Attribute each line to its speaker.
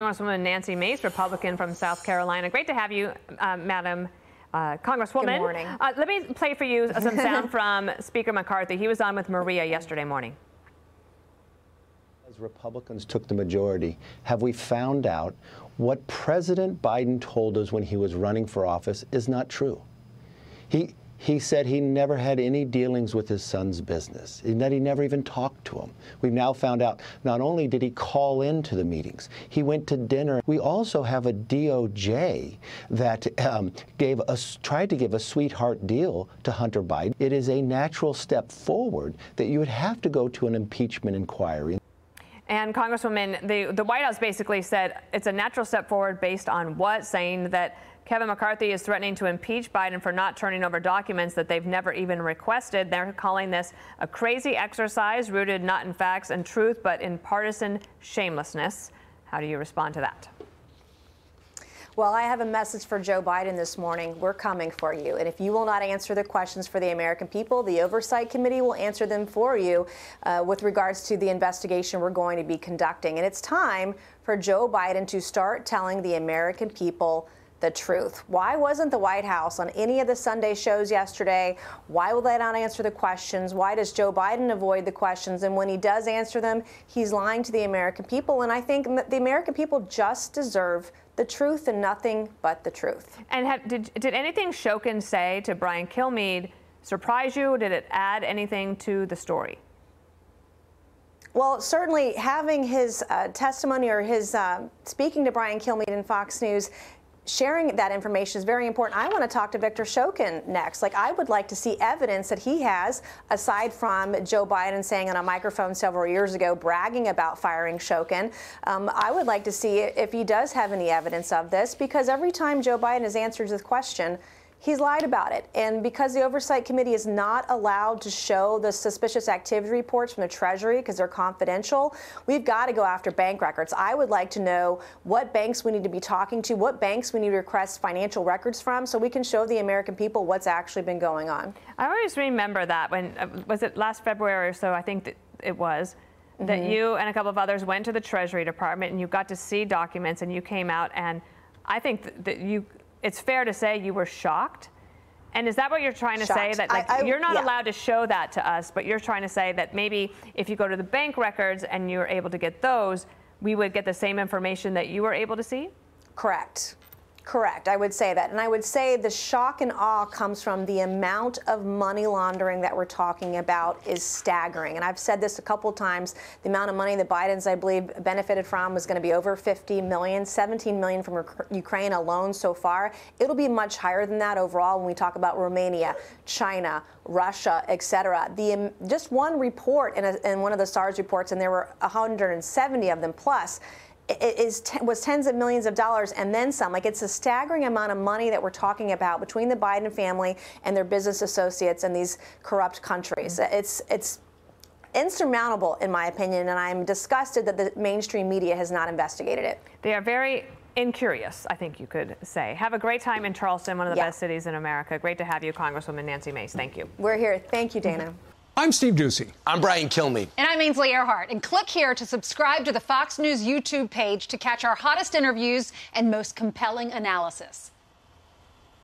Speaker 1: Congresswoman Nancy Mace, Republican from South Carolina. Great to have you, Madam Congresswoman.
Speaker 2: Good morning.
Speaker 1: Let me play for you some sound from Speaker McCarthy. He was on with Maria yesterday morning.
Speaker 3: As Republicans took the majority, have we found out what President Biden told us when he was running for office is not true? He said he never had any dealings with his son's business, and that he never even talked to him. We've now found out not only did he call into the meetings, he went to dinner. We also have a DOJ that tried to give a sweetheart deal to Hunter Biden. It is a natural step forward that you would have to go to an impeachment inquiry.
Speaker 1: And Congresswoman, the White House basically said it's a natural step forward based on what? Saying that Kevin McCarthy is threatening to impeach Biden for not turning over documents that they've never even requested. They're calling this a crazy exercise rooted not in facts and truth, but in partisan shamelessness. How do you respond to that?
Speaker 2: Well, I have a message for Joe Biden this morning. We're coming for you. And if you will not answer the questions for the American people, the Oversight Committee will answer them for you with regards to the investigation we're going to be conducting. And it's time for Joe Biden to start telling the American people the truth. Why wasn't the White House on any of the Sunday shows yesterday? Why will they not answer the questions? Why does Joe Biden avoid the questions? And when he does answer them, he's lying to the American people. And I think the American people just deserve the truth and nothing but the truth. And
Speaker 1: did anything Shokin say to Brian Kilmeade surprise you? Did it add anything to the story?
Speaker 2: Well, certainly having his testimony or his speaking to Brian Kilmeade in Fox News, sharing that information is very important. I want to talk to Victor Shokin next. I would like to see evidence that he has, aside from Joe Biden saying on a microphone several years ago, bragging about firing Shokin. I would like to see if he does have any evidence of this, because every time Joe Biden has answered this question, he's lied about it. And because the Oversight Committee is not allowed to show the suspicious activity reports from the Treasury because they're confidential, we've got to go after bank records. I would like to know what banks we need to be talking to, what banks we need to request financial records from, so we can show the American people what's actually been going on.
Speaker 1: I always remember that when, was it last February or so, I think that it was, that you and a couple of others went to the Treasury Department and you got to see documents and you came out, and I think that it's fair to say you were shocked. And is that what you're trying to say? That you're not allowed to show that to us, but you're trying to say that maybe if you go to the bank records and you're able to get those, we would get the same information that you were able to see?
Speaker 2: Correct. Correct. I would say that. And I would say the shock and awe comes from the amount of money laundering that we're talking about is staggering. And I've said this a couple times. The amount of money that Biden's, I believe, benefited from was going to be over 50 million, 17 million from Ukraine alone so far. It'll be much higher than that overall when we talk about Romania, China, Russia, et cetera. Just one report in one of the SARS reports, and there were 170 of them plus, was tens of millions of dollars and then some. It's a staggering amount of money that we're talking about between the Biden family and their business associates in these corrupt countries. It's insurmountable, in my opinion, and I'm disgusted that the mainstream media has not investigated it.
Speaker 1: They are very incurious, I think you could say. Have a great time in Charleston, one of the best cities in America. Great to have you, Congresswoman Nancy Mace. Thank you.
Speaker 2: We're here. Thank you, Dana.
Speaker 4: I'm Steve Ducey.
Speaker 5: I'm Brian Kilmeade.
Speaker 6: And I'm Ainsley Earhart. And click here to subscribe to the Fox News YouTube page to catch our hottest interviews and most compelling analysis.